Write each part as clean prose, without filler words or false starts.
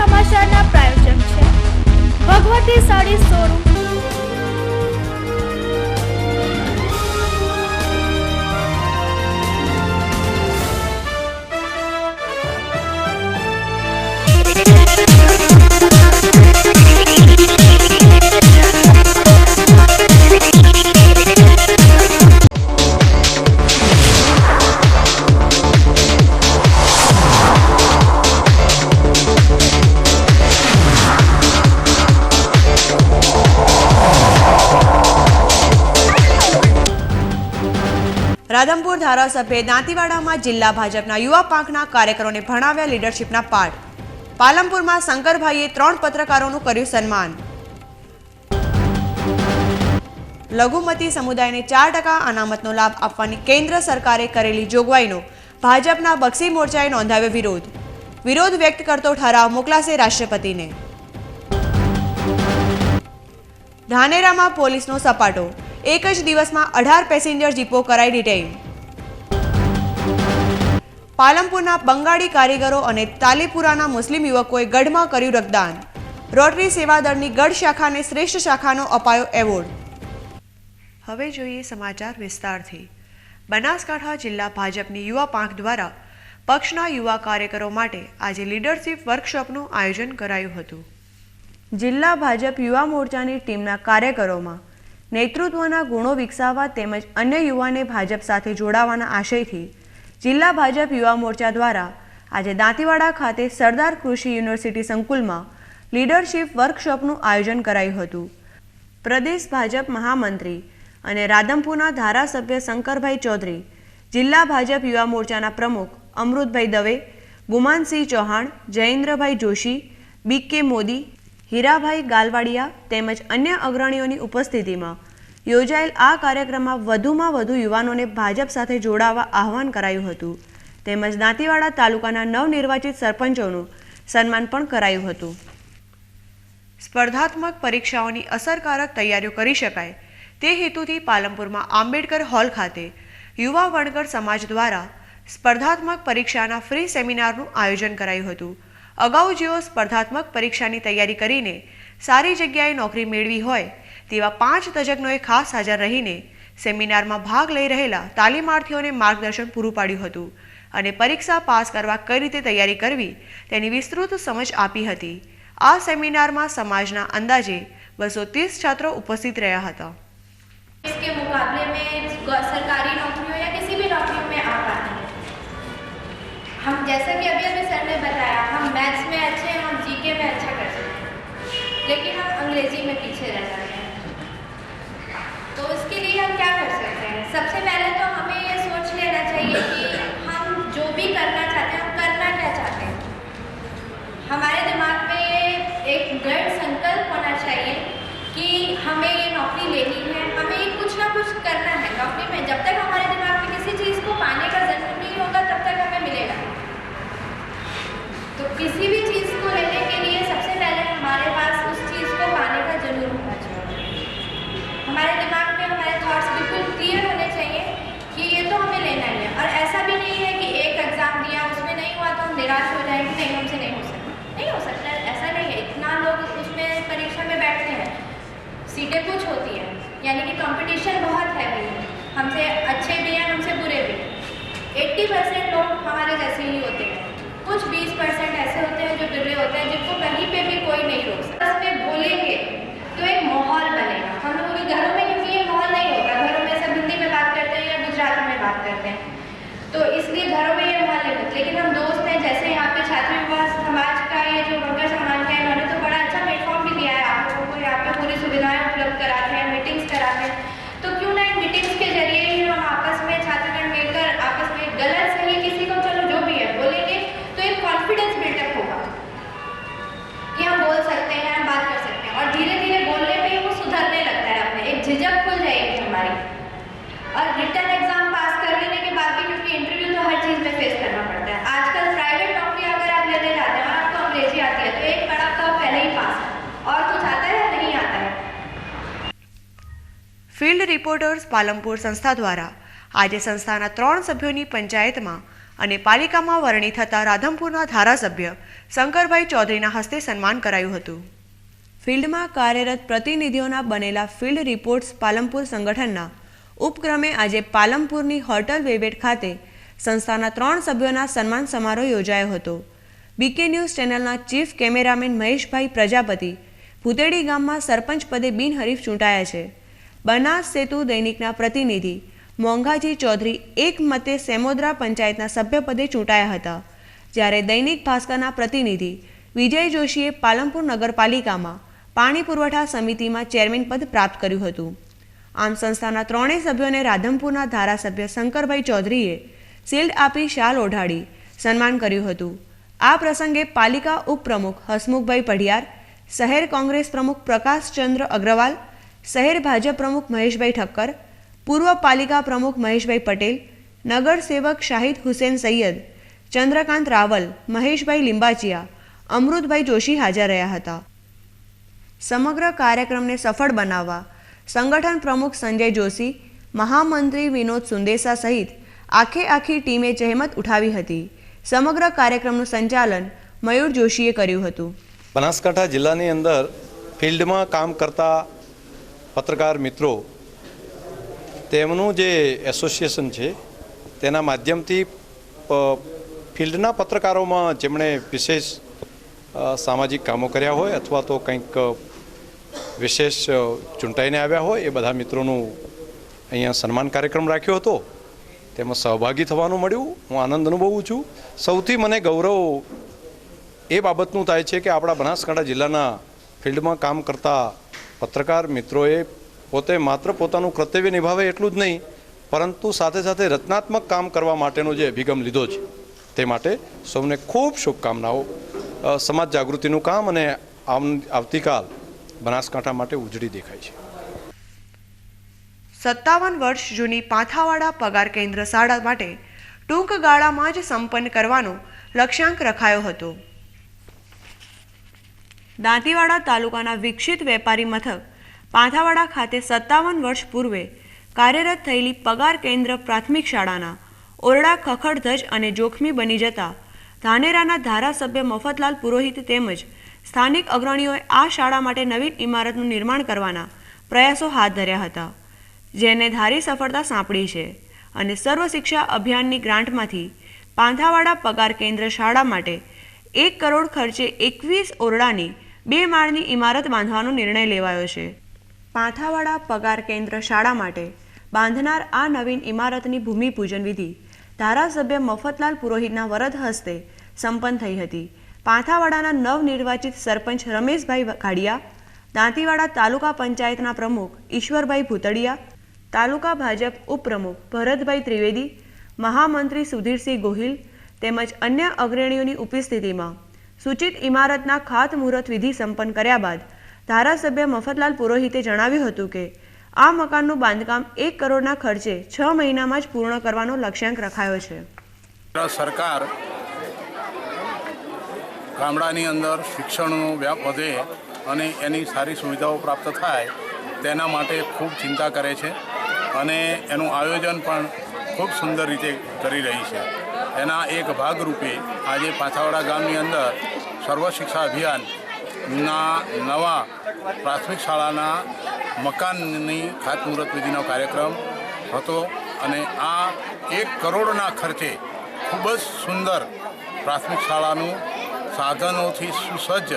સમાચારના પ્રાયોજક છે ભગવતી સાડી શોરૂમ। રાધનપુર ધારાસભ્ય દાંતીવાડામાં જિલ્લા ભાજપના યુવા પાંખના કાર્યકરોને ભણાવ્યા લીડરશીપના પાઠ। પાલનપુરમાં શંકરભાઈએ 3 પત્રકારોનું કર્યું સન્માન। લઘુમતી સમુદાયને 4% અનામતનો લાભ આપવાની કેન્દ્ર સરકારે કરેલી જોગવાઈનો ભાજપના બક્ષી મોરચાએ નોંધાવ્યો વિરોધ। વિરોધ વ્યક્ત કરતો ઠરાવ મોકલાશે રાષ્ટ્રપતિને। ધાનેરામાં પોલીસનો સપાટો, એક જ દિવસમાં 18 પેસેન્જર જીપો કરાઈ ડિટેઇન। પાલનપુરના બંગાળી કારીગરો અને તાલીપુરાના મુસ્લિમ યુવકોએ ગઢમાં કર્યું રક્તદાન। રોટરી સેવા દળની ગઢ શાખાને શ્રેષ્ઠ શાખાનો અપાયો એવોર્ડ। હવે જોઈએ સમાચાર વિસ્તારથી। બનાસકાંઠા જિલ્લા ભાજપની યુવા પાંખ દ્વારા પક્ષના યુવા કાર્યકરો માટે આજે લીડરશીપ વર્કશોપનું આયોજન કરાયું હતું। જિલ્લા ભાજપ યુવા મોરચાની ટીમના કાર્યકરોમાં નેતૃત્વના ગુણો વિકસાવવા તેમજ અન્ય યુવાને ભાજપ સાથે જોડાવાના આશયથી જિલ્લા ભાજપ યુવા મોરચા દ્વારા આજે દાંતીવાડા ખાતે સરદાર કૃષિ યુનિવર્સિટી સંકુલમાં લીડરશીપ વર્કશોપનું આયોજન કરાયું હતું। પ્રદેશ ભાજપ મહામંત્રી અને રાધનપુરના ધારાસભ્ય શંકરભાઈ ચૌધરી, જિલ્લા ભાજપ યુવા મોરચાના પ્રમુખ અમૃતભાઈ દવે, ગુમાનસિંહ ચૌહાણ, જયેન્દ્રભાઈ જોશી, બી.કે. મોદી, હીરાભાઈ ગાલવાડિયા તેમજ અન્ય અગ્રણીઓની ઉપસ્થિતિમાં યોજાયેલ આ કાર્યક્રમમાં વધુમાં વધુ યુવાનોને ભાજપ સાથે જોડાવા આહવાન કરાયું હતું તેમજ દાંતીવાડા તાલુકાના નવનિર્વાચિત સરપંચોનું સન્માન પણ કરાયું હતું। સ્પર્ધાત્મક પરીક્ષાઓની અસરકારક તૈયારીઓ કરી શકાય તે હેતુથી પાલનપુરમાં આંબેડકર હોલ ખાતે યુવા વણકર સમાજ દ્વારા સ્પર્ધાત્મક પરીક્ષાના ફ્રી સેમિનારનું આયોજન કરાયું હતું। અગાઉ જેઓ સ્પર્ધાત્મક પરીક્ષાની તૈયારી કરીને સારી જગ્યાએ નોકરી મેળવી હોય તેવા 5 તજજ્ઞોએ ખાસ હાજર રહીને સેમિનારમાં ભાગ લઈ રહેલા તાલીમાર્થીઓને માર્ગદર્શન પૂરું પાડ્યું હતું અને પરીક્ષા પાસ કરવા કઈ રીતે તૈયારી કરવી તેની વિસ્તૃત સમજ આપી હતી। આ સેમિનારમાં સમાજના અંદાજે 230 छात्रों उपस्थित રહ્યા હતા। इसके मुकाबले में सरकारी नौकरियों या किसी भी नौकरियों में आप आते हैं। हम जैसा कि अभी सर ने बताया, हम मैथ्स में अच्छे हैं, हम जीके में अच्छा कर सकते हैं, लेकिन हम अंग्रेजी में पीछे रह जाते हैं। तो इसके लिए हम क्या कर सकते हैं? सबसे पहले तो हमें ये सोच लेना चाहिए कि हम जो भी करना चाहते हैं, हम करना क्या चाहते हैं। हमारे दिमाग में एक दृढ़ संकल्प होना चाहिए कि हमें ये नौकरी लेनी है, हमें कुछ ना कुछ करना है नौकरी में। जब तक हमारे दिमाग में किसी चीज़ को पाने का जन्म नहीं होगा तब तक हमें मिलेगा। तो किसी भी चीज़ को लेने के लिए सबसे पहले हमारे पास उस चीज़ को पाने का जरूर होना चाहिए। हमारे दिमाग में हमारे थॉट्स बिल्कुल क्लियर होने चाहिए कि ये तो हमें लेना ही है। और ऐसा भी नहीं है कि एक एग्ज़ाम दिया उसमें नहीं हुआ तो हम निराश हो जाएंगे, नहीं हमसे नहीं हो सकता, नहीं हो सकता, ऐसा नहीं है। इतना लोग उसमें परीक्षा में बैठते हैं, सीटें कुछ होती हैं, यानी कि कंपटीशन बहुत हैवी है, हमसे अच्छे भी हैं, हमसे बुरे भी हैं। 80% लोग हमारे जैसे ही होते हैं, कुछ 20% ऐसे होते हैं जो बिरले होते हैं जिनको कहीं पे भी कोई नहीं रोक सकता। इसमें बोलेंगे तो एक माहौल बनेगा। हम लोगों के घरों में क्योंकि ये माहौल नहीं होगा, घरों में सब हिंदी में बात करते हैं या गुजराती में बात करते हैं, तो इसलिए घरों में ये माहौल नहीं होता। लेकिन हम दोस्त हैं, जैसे यहाँ पे छात्र युवा समाज का ये जो वर्कर समाज का इन्होंने तो बड़ा अच्छा प्लेटफॉर्म भी दिया है आप लोगों को, यहाँ पे पूरी सुविधाएं उपलब्ध कराते हैं, मीटिंग्स कराते हैं। तो क्यों ना इन मीटिंग्स के जरिए ही हम आपस में छात्रगण मिलकर आपस में गलत सही किसी को चलो जो भी है बोलेंगे तो एक कॉन्फिडेंस बिल्डअप होगा कि हम बोल सकते हैं, हम बात कर सकते हैं, और धीरे धीरे बोलने पे ही वो सुधरने लगता है अपने, एक झिझक खुल जाएगी हमारी। और रिटर्न एग्जाम पास कर लेने के बाद भी, क्योंकि इंटरव्यू तो हर चीज़ में फेस करना पड़ता है। आजकल प्राइवेट नौकरी अगर आप लेने जाते हैं और आपको अंग्रेजी आती है तो एक पढ़ा तो पहले ही पास है, और कुछ आता है या नहीं आता है। ફિલ્ડ રિપોર્ટર્સ પાલનપુર સંસ્થા દ્વારા આજે સંસ્થાના 3 સભ્યોની પંચાયતમાં અને પાલિકામાં વરણી થતા રાધનપુરના ધારાસભ્ય શંકરભાઈ ચૌધરીના હસ્તે સન્માન કરાયું હતું. ફિલ્ડમાં કાર્યરત પ્રતિનિધિઓના બનેલા ફિલ્ડ રિપોર્ટ્સ પાલનપુર સંગઠનના ઉપક્રમે આજે પાલનપુરની હોટલ વેવેટ ખાતે સંસ્થાના 3 સભ્યોના સન્માન સમારોહ યોજાયો હતો. બીકે ન્યૂઝ ચેનલના ચીફ કેમેરામેન મહેશભાઈ પ્રજાપતિ ભૂતેડી ગામમાં સરપંચ પદે બિનહરીફ ચૂંટાયા છે. બનાસ સેતુ દૈનિકના પ્રતિનિધિ મોંઘાજી ચૌધરી એક મતે સેમોદરા પંચાયતના સભ્યપદે ચૂંટાયા હતા, જ્યારે દૈનિક ભાસ્કરના પ્રતિનિધિ વિજય જોશીએ પાલનપુર નગરપાલિકામાં પાણી પુરવઠા સમિતિમાં ચેરમેન પદ પ્રાપ્ત કર્યું હતું. આમ સંસ્થાના 3 સભ્યોને રાધનપુરના ધારાસભ્ય શંકરભાઈ ચૌધરીએ શિલ્ડ આપી શાલ ઓઢાડી સન્માન કર્યું હતું. આ પ્રસંગે પાલિકા ઉપપ્રમુખ હસમુખભાઈ પઢિયાર, શહેર કોંગ્રેસ પ્રમુખ પ્રકાશચંદ્ર અગ્રવાલ, શહેર ભાજપ પ્રમુખ મહેશભાઈ ઠક્કર, પૂર્વ પાલિકા પ્રમુખ મહેશભાઈ પટેલ, નગર સેવક શાહિદ હુસેન સૈયદ, ચંદ્રકાંત રાવલ, મહેશભાઈ લિંબાચિયા, અમૃતભાઈ જોશી હાજર રહ્યા હતા. સમગ્ર કાર્યક્રમને સફળ બનાવવા સંગઠન પ્રમુખ સંજય જોશી, મહામંત્રી વિનોદ સુંદેસા સહિત આખી ટીમે જહેમત ઉઠાવી હતી. સમગ્ર કાર્યક્રમનું સંચાલન મયુર જોશીએ કર્યું હતું. બનાસકાંઠા જિલ્લાની અંદર ફિલ્ડમાં કામ કરતા પત્રકાર મિત્રો તેમનું જે એસોસિએશન છે તેના માધ્યમથી ફિલ્ડના પત્રકારોમાં જેમણે વિશેષ સામાજિક કામો કર્યા હોય અથવા તો કંઈક વિશેષ ચૂંટાઈને આવ્યા હોય એ બધા મિત્રોનું અહીંયા સન્માન કાર્યક્રમ રાખ્યો હતો. તેમાં સહભાગી થવાનું મળ્યું. હું આનંદ અનુભવું છું. સૌથી મને ગૌરવ એ બાબતનું થાય છે કે આપણા બનાસકાંઠા જિલ્લાના ફિલ્ડમાં કામ કરતા પત્રકાર મિત્રોએ પોતે માત્ર પોતાનું કર્તવ્ય નિભાવે એટલું જ નહીં, પરંતુ સાથે સાથે રચનાત્મક કામ કરવા માટેનો જે અભિગમ લીધો છે તે માટે સૌને ખૂબ શુભકામનાઓ. સમાજ જાગૃતિનું કામ અને આવતીકાલ બનાસકાંઠા માટે ઉજળી દેખાય છે. 57 વર્ષ જૂની પાંથાવાડા પગાર કેન્દ્ર શાળા માટે ટૂંક ગાળામાં જ સંપન્ન કરવાનો લક્ષ્યાંક રખાયો હતો. દાંતીવાડા તાલુકાના વિકસિત વેપારી મથક પાંથાવાડા ખાતે 57 વર્ષ પૂર્વે કાર્યરત થયેલી પગાર કેન્દ્ર પ્રાથમિક શાળાના ઓરડા ખખડધજ અને જોખમી બની જતા ધાનેરાના ધારાસભ્ય મફતલાલ પુરોહિત તેમજ સ્થાનિક અગ્રણીઓએ આ શાળા માટે નવીન ઇમારતનું નિર્માણ કરવાના પ્રયાસો હાથ ધર્યા હતા, જેને ધારી સફળતા સાંપડી છે. અને સર્વ શિક્ષા અભિયાનની ગ્રાન્ટમાંથી પાંથાવાડા પગાર કેન્દ્ર શાળા માટે 1 કરોડ ખર્ચે 21 ઓરડાની 2 માળની ઇમારત બાંધવાનો નિર્ણય લેવાયો છે. પાંથાવાડા પગાર કેન્દ્ર શાળા માટે બાંધનાર આ નવીન ઇમારતની ભૂમિપૂજન વિધિ ધારાસભ્ય મફતલાલ પુરોહિતના વરદ હસ્તે સંપન્ન થઈ હતી. પાંથાવાડાના નવનિર્વાચિત સરપંચ રમેશભાઈ ઘાડિયા, દાંતીવાડા તાલુકા પંચાયતના પ્રમુખ ઈશ્વરભાઈ ભૂતડિયા, તાલુકા ભાજપ ઉપપ્રમુખ ભરતભાઈ ત્રિવેદી, મહામંત્રી સુધીરસિંહ ગોહિલ તેમજ અન્ય અગ્રણીઓની ઉપસ્થિતિમાં સૂચિત ઇમારતના ખાતમુહૂર્ત વિધિ સંપન્ન કર્યા બાદ ધારાસભ્ય મફતલાલ પુરોહિતે જણાવ્યું હતું કે આ મકાનનું બાંધકામ 1 કરોડના ખર્ચે 6 મહિનામાં જ પૂર્ણ કરવાનો લક્ષ્યાંક રખાયો છે. સરકાર ગામડાની અંદર શિક્ષણનો વ્યાપ વધે અને એની સારી સુવિધાઓ પ્રાપ્ત થાય તેના માટે ખૂબ ચિંતા કરે છે અને એનું આયોજન પણ ખૂબ સુંદર રીતે કરી રહી છે. એના એક ભાગરૂપે આજે પાંથાવાડા ગામની અંદર સર્વ શિક્ષા અભિયાનના નવા પ્રાથમિક શાળાના મકાનની ખાતમુહૂર્ત વિધિનો કાર્યક્રમ હતો અને આ 1 કરોડના ખર્ચે ખૂબ જ સુંદર પ્રાથમિક શાળાનું સાધનોથી સુસજ્જ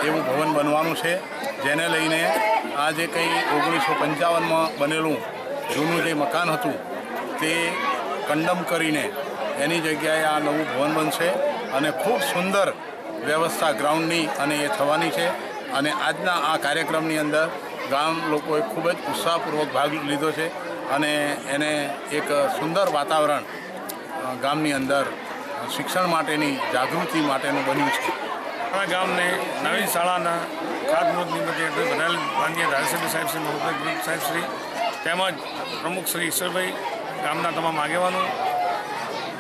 એવું ભવન બનવાનું છે, જેને લઈને આ જે કંઈ 1955માં બનેલું જૂનું જે મકાન હતું તે કંડમ કરીને એની જગ્યાએ આ નવું ભવન બનશે અને ખૂબ સુંદર વ્યવસ્થા ગ્રાઉન્ડની અને એ થવાની છે. અને આજના આ કાર્યક્રમની અંદર ગામ લોકોએ ખૂબ જ ઉત્સાહપૂર્વક ભાગ લીધો છે અને એને એક સુંદર વાતાવરણ ગામની અંદર શિક્ષણ માટેની જાગૃતિ માટેનું બન્યું છે. આ ગામને નવી શાળાના ખાતમુહૂર્ત નિમિત્તે બધા માનનીય ધારાસભ્ય સાહેબ શ્રી મહુભાઈ સાહેબ શ્રી તેમજ પ્રમુખ શ્રી ઈશ્વરભાઈ, ગામના તમામ આગેવાનો,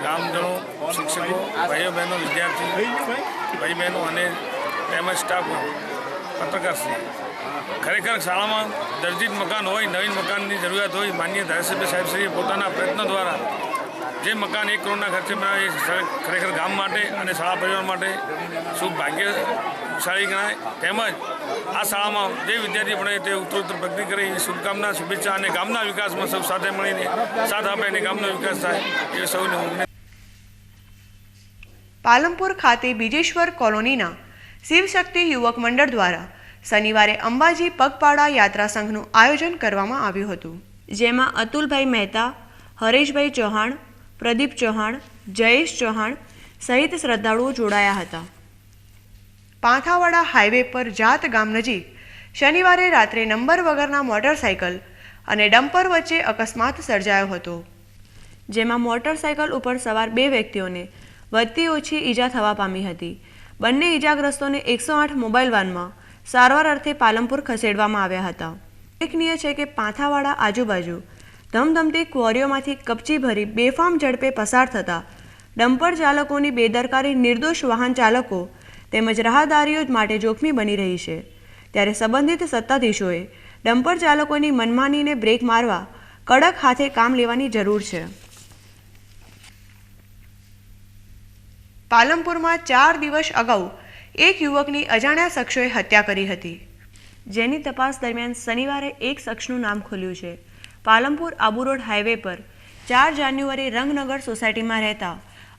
ગામજનો, શિક્ષકો, ભાઈઓ બહેનો, વિદ્યાર્થી ભાઈ બહેનો અને તેમજ સ્ટાફ પત્રકારશ્રી, ખરેખર શાળામાં દર્જિત મકાન હોય, નવીન મકાનની જરૂરિયાત હોય, માનનીય ધારાસભ્ય સાહેબશ્રીએ પોતાના પ્રયત્નો દ્વારા જે મકાન 1 કરોડના ખર્ચે બનાવે એ ખરેખર ગામ માટે અને શાળા પરિવાર માટે શુભ ભાગ્યશાળી ગણાય. તેમજ આ શાળામાં જે વિદ્યાર્થી ભણે તે ઉત્તરોત્તર પ્રગતિ કરે એવી શુભકામના, શુભેચ્છા અને ગામના વિકાસમાં સૌ સાથે મળીને સાથ આપે અને ગામનો વિકાસ થાય એ સૌને હું પાલનપુર ખાતે બીજેશ્વર કોલોનીના શિવશક્તિ યુવક મંડળ દ્વારા શનિવારે અંબાજી પગપાળા યાત્રા સંઘનું આયોજન કરવામાં આવ્યું હતું, જેમાં અતુલભાઈ મહેતા, હરેશભાઈ ચૌહાણ, પ્રદીપ ચૌહાણ, જયેશ ચૌહાણ સહિત શ્રદ્ધાળુઓ જોડાયા હતા. પાંથાવાડા હાઈવે પર જાત ગામ નજીક શનિવારે રાત્રે નંબર વગરના મોટરસાયકલ અને ડમ્પર વચ્ચે અકસ્માત સર્જાયો હતો, જેમાં મોટરસાયકલ ઉપર સવાર 2 વ્યક્તિઓને વધતી ઓછી ઈજા થવા પામી હતી. બંને ઈજાગ્રસ્તોને 108 મોબાઈલ વાનમાં સારવાર અર્થે પાલનપુર ખસેડવામાં આવ્યા હતા. ઉલ્લેખનીય છે કે પાંથાવાડા આજુબાજુ ધમધમતી ક્વોરીઓમાંથી કપચી ભરી બેફામ ઝડપે પસાર થતા ડમ્પર ચાલકોની બેદરકારી નિર્દોષ વાહન ચાલકો તેમજ રાહદારીઓ માટે જોખમી બની રહી છે. ત્યારે સંબંધિત સત્તાધીશોએ ડમ્પર ચાલકોની મનમાનીને બ્રેક મારવા કડક હાથે કામ લેવાની જરૂર છે. પાલનપુરમાં 4 દિવસ અગાઉ એક યુવકની અજાણ્યા શખ્સોએ હત્યા કરી હતી, જેની તપાસ દરમિયાન શનિવારે એક શખ્સનું નામ ખુલ્યું છે. પાલનપુર આબુ રોડ હાઈવે પર 4 જાન્યુઆરી રંગનગર સોસાયટીમાં રહેતા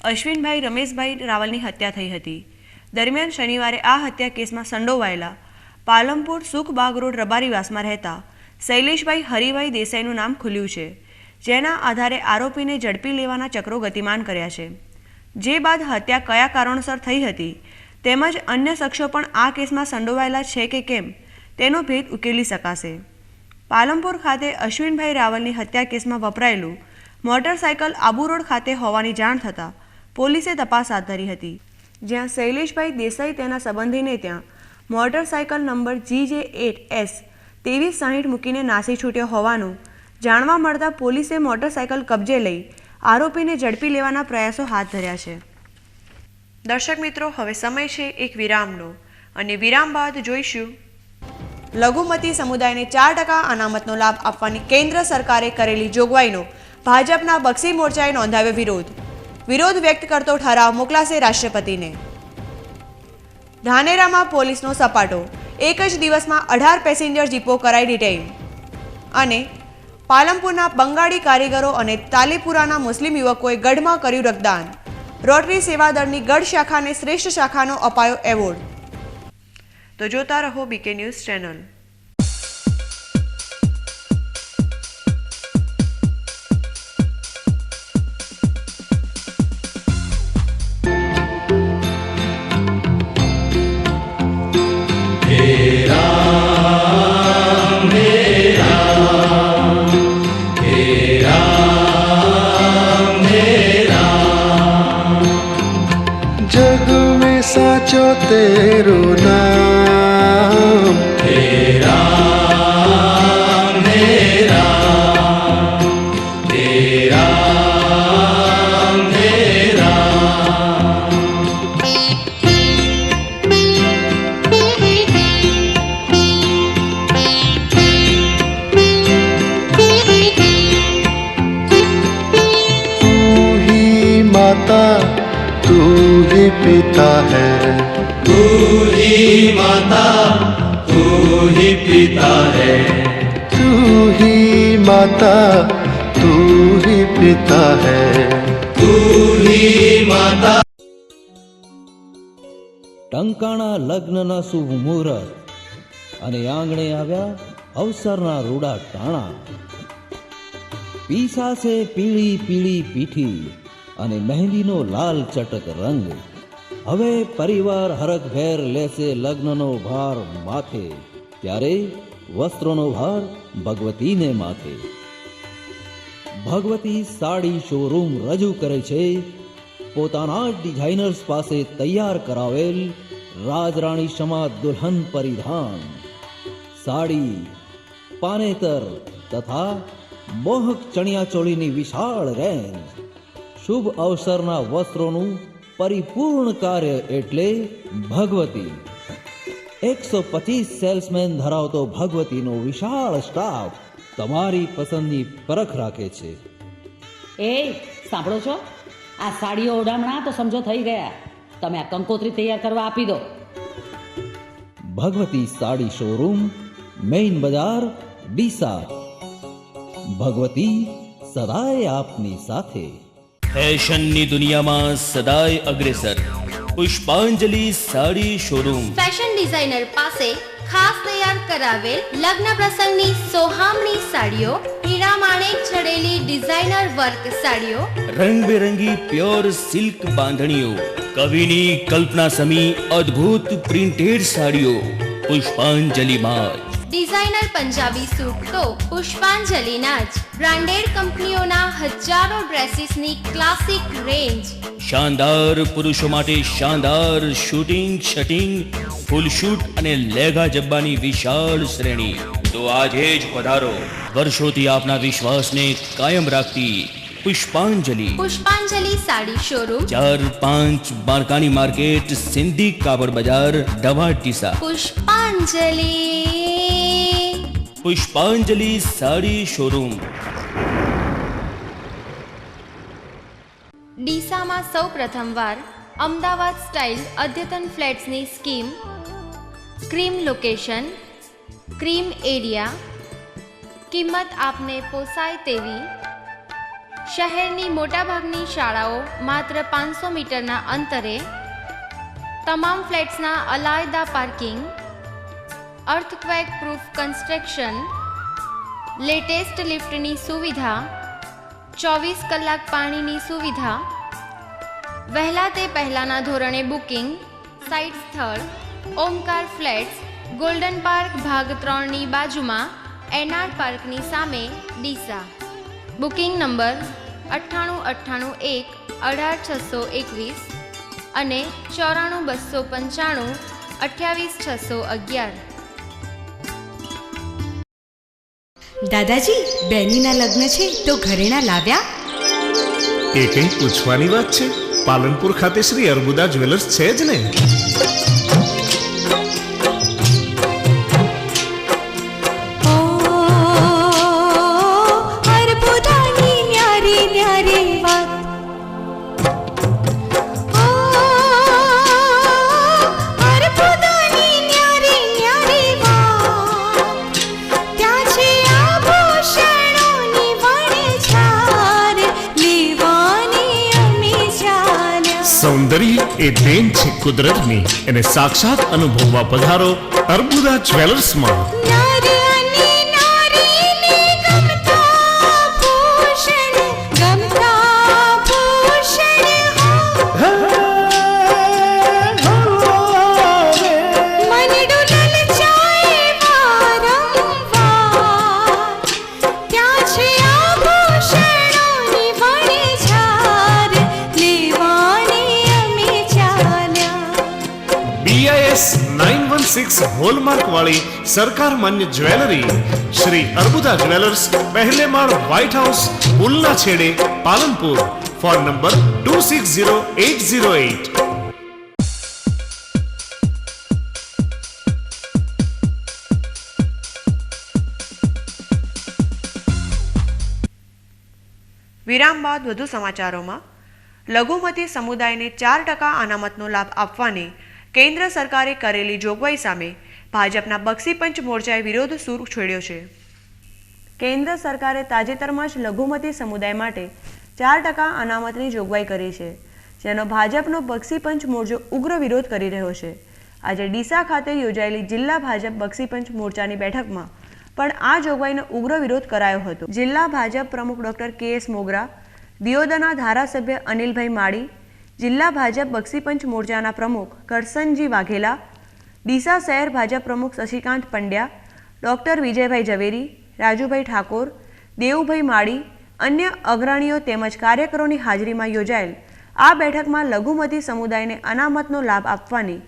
અશ્વિનભાઈ રમેશભાઈ રાવલની હત્યા થઈ હતી. દરમિયાન શનિવારે આ હત્યા કેસમાં સંડોવાયેલા પાલનપુર સુખબાગ રોડ રબારીવાસમાં રહેતા શૈલેષભાઈ હરિભાઈ દેસાઈનું નામ ખુલ્યું છે, જેના આધારે આરોપીને ઝડપી લેવાના ચક્રો ગતિમાન કર્યા છે. જે બાદ હત્યા કયા કારણોસર થઈ હતી તેમજ અન્ય શખ્સો પણ આ કેસમાં સંડોવાયેલા છે કે કેમ તેનો ભેદ ઉકેલી શકાશે. પાલનપુર ખાતે અશ્વિનભાઈ રાવલની હત્યા કેસમાં વપરાયેલું મોટરસાયકલ આબુ રોડ ખાતે હોવાની જાણ થતાં પોલીસે તપાસ હાથ ધરી હતી, જ્યાં શૈલેષભાઈ દેસાઈ તેના સંબંધીને ત્યાં મોટરસાયકલ નંબર GJ8S 2360 મૂકીને નાસી છૂટ્યો હોવાનું જાણવા મળતા પોલીસે મોટરસાયકલ કબજે લઈ આરોપીને ઝડપી લેવાના પ્રયાસો હાથ ધર્યા છે. દર્શક મિત્રો, હવે સમય છે એક વિરામનો અને વિરામ બાદ જોઈશું લઘુમતી સમુદાયને 4% અનામતનો લાભ આપવાની કેન્દ્ર સરકારે કરેલી જોગવાઈનો ભાજપના બક્ષી મોરચાએ નોંધાવ્યો વિરોધ. વિરોધ વ્યક્ત કરતો ઠરાવ મોકલાશે રાષ્ટ્રપતિને. ધાનેરામાં પોલીસનો સપાટો, એક જ દિવસમાં 18 પેસેન્જર જીપો કરાઈ ડિટેઇન. અને પાલનપુરના બંગાળી કારીગરો અને તાલીપુરાના મુસ્લિમ યુવકોએ ગઢમાં કર્યું રક્તદાન. રોટરી સેવાદળની ગઢ શાખાને શ્રેષ્ઠ શાખાનો અપાયો એવોર્ડ. તો જોતા રહો બીકે ન્યૂઝ ચેનલ. जग में साचो तेरो नाम हे राम हे राम हे राम हे राम. तू ही माता तू ही पिता है, तू ही माता तू ही पिता है, तू ही माता तू ही पिता है, तू ही माता. ટંકાણા લગ્નના શુભ મુહૂર્ત અને આંગણે આવ્યા અવસરના રૂડા ટાણા. પીસાશે પીળી પીળી પીઠી અને મહેંદીનો લાલ ચટક રંગ. હવે પરિવાર હરખભેર લેશે લગ્નનો ભાર માથે, ત્યારે વસ્ત્રોનો ભાર ભગવતીને માથે. ભગવતી સાડી શોરૂમ રજૂ કરે છે પોતાના ડિઝાઇનર્સ પાસે તૈયાર કરાવેલ રાજરાણી સમા દુલ્હન પરિધાન, સાડી, પાનેતર તથા મોહક ચણિયાચોળીની વિશાળ રેન્જ. શુભ અવસરના વસ્ત્રોનું પરિપૂર્ણ કાર્ય એટલે ભગવતી. 125 સેલ્સમેન ધરાવતો ભગવતીનો વિશાળ સ્ટાફ તમારી પસંદની પરખ રાખે છે. એ સાંભળો છો? આ સાડીઓ ઓડામણા તો સમજો થઈ ગયા. તમે આ કંકોત્રી તૈયાર કરવા આપી દો. ભગવતી સાડી શોરૂમ, મેઇન બજાર, ડીસા. ભગવતી સદાય આપની સાથે. ફેશનની દુનિયામાં સદાય અગ્રેસર પુષ્પાંજલિ સાડી શોરૂમ. ફેશન ડિઝાઇનર પાસે ખાસ તૈયાર કરાવેલ લગ્ન પ્રસંગની સોહામણી સાડીઓ, હીરા માણેક છડેલી ડિઝાઇનર વર્ક સાડીઓ, રંગબેરંગી પ્યોર સિલ્ક બાંધણીઓ, કવિની કલ્પના સમી અદ્ભુત પ્રિન્ટેડ સાડીઓ પુષ્પાંજલિમાં જ. ડિઝાઇનર પંજાબી સૂટ તો પુષ્પાંજલિના જ. બ્રાન્ડેડ કંપનીઓના હજારો ડ્રેસીસની ક્લાસિક રેન્જ. શાનદાર પુરુષો માટે શાનદાર શૂટિંગ, શટિંગ, ફૂલ શૂટ અને લેગા જબ્બાની વિશાળ શ્રેણી. તો આજે જ પધારો. વર્ષોથી આપના વિશ્વાસને કાયમ રાખતી પુષ્પાંજલિ. પુષ્પાંજલિ સાડી શોરૂમ 4-5 બારકાની માર્કેટ, સિંધી કાપડ બજાર, ઢવા ડીસા. પુષ્પાંજલિ. પુષ્પાંજલિ સાડી શોરૂમ. ડીસામાં સૌ પ્રથમવાર અમદાવાદ સ્ટાઇલ અદ્યતન ફ્લેટ્સની scheme. Cream location, cream area, કિંમત આપને પોસાય તેવી. શહેરની મોટાભાગની શાળાઓ માત્ર 500 મીટરના અંતરે. તમામ ફ્લેટ્સના અલાયદા parking, earthquake proof construction, latest લિફ્ટની સુવિધા, 24 કલાક પાણીની સુવિધા. વહેલા તે પહેલાંના ધોરણે બુકિંગ. સાઇટ સ્થળ ઓમકાર ફ્લેટ્સ, ગોલ્ડન પાર્ક ભાગ 3ની બાજુમાં, એનઆર પાર્કની સામે, ડીસા. બુકિંગ નંબર 9898 અને 94295 28611. દાદાજી, બેનીના લગ્ન છે તો ઘરેણા લાવ્યા? એ કંઈ પૂછવાની વાત છે? પાલનપુર ખાતે શ્રી અર્બુદા જ્વેલર્સ છે જ ને. સૌંદર્ય એ દેન છે કુદરતની, એને સાક્ષાત અનુભવવા પધારો અર્બુદા જ્વેલર્સમાં. BIS 916 હોલમાર્ક વાળી સરકાર માન્ય જ્વેલરી શ્રી અર્બુદા જ્વેલર્સ, પહેલે માળ, વ્હાઇટ હાઉસ, પુલના છેડે, પાલનપુર. Phone number 260808. વિરામ બાદ વધુ સમાચારોમાં. લઘુમતી સમુદાયને 4% અનામતનો લાભ આપવાની કેન્દ્ર સરકારે કરેલી જોગવાઈ સામે ભાજપના બક્ષીપંચ મોરચાએ વિરોધ સૂર છોડ્યો છે. કેન્દ્ર સરકારે તાજેતરમાં જ લઘુમતી સમુદાય માટે 4% અનામતની જોગવાઈ કરી છે, જેનો ભાજપનો બક્ષીપંચ મોરચો ઉગ્ર વિરોધ કરી રહ્યો છે. આજે ડીસા ખાતે યોજાયેલી જિલ્લા ભાજપ બક્ષીપંચ મોરચાની બેઠકમાં પણ આ જોગવાઈનો ઉગ્ર વિરોધ કરાયો હતો. જિલ્લા ભાજપ પ્રમુખ ડોક્ટર KS મોગરા, દિયોદરના ધારાસભ્ય અનિલભાઈ માળી, જિલ્લા ભાજપ બક્ષીપંચ મોરચાના પ્રમુખ કરસનજી વાઘેલા, ડીસા શહેર ભાજપ પ્રમુખ શશિકાંત પંડ્યા, ડોક્ટર વિજયભાઈ ઝવેરી, રાજુભાઈ ઠાકોર, દેવુભાઈ માળી, અન્ય અગ્રણીઓ તેમજ કાર્યકરોની હાજરીમાં યોજાયેલ આ બેઠકમાં લઘુમતી સમુદાયને અનામતનો લાભ આપવાની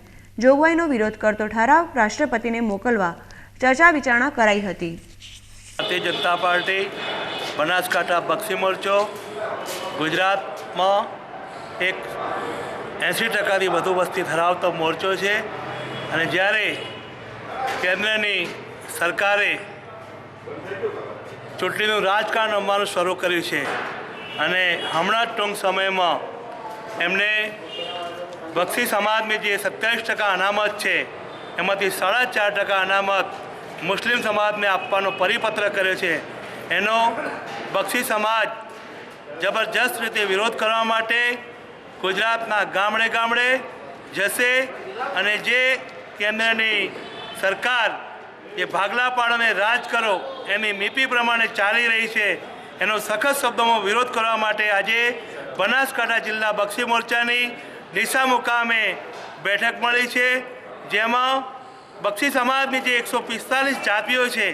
જોગવાઈનો વિરોધ કરતો ઠરાવ રાષ્ટ્રપતિને મોકલવા ચર્ચા વિચારણા કરાઈ હતી. ભારતીય જનતા પાર્ટી બનાસકાંઠા બક્ષી મોરચો ગુજરાતમાં એક 80%થી વધુ વસ્તી ધરાવતો મોરચો છે અને જ્યારે કેન્દ્રની સરકારે ચૂંટણીનું રાજકારણ રમવાનું શરૂ કર્યું છે અને હમણાં જ ટૂંક સમયમાં એમને બક્ષી સમાજની જે 27% અનામત છે એમાંથી 4.5% અનામત મુસ્લિમ સમાજને આપવાનો પરિપત્ર કર્યો છે. એનો બક્ષી સમાજ જબરજસ્ત રીતે વિરોધ કરવા માટે ગુજરાતના ગામડે ગામડે જશે અને જે કેન્દ્રની સરકાર જે ભાગલા પાડો અને રાજ કરો એની નીતિ પ્રમાણે ચાલી રહી છે એનો સખત શબ્દોમાં વિરોધ કરવા માટે આજે બનાસકાંઠા જિલ્લા બક્ષી મોરચાની ડીસા મુકામે બેઠક મળી છે, જેમાં બક્ષી સમાજની જે 145 જાતિઓ છે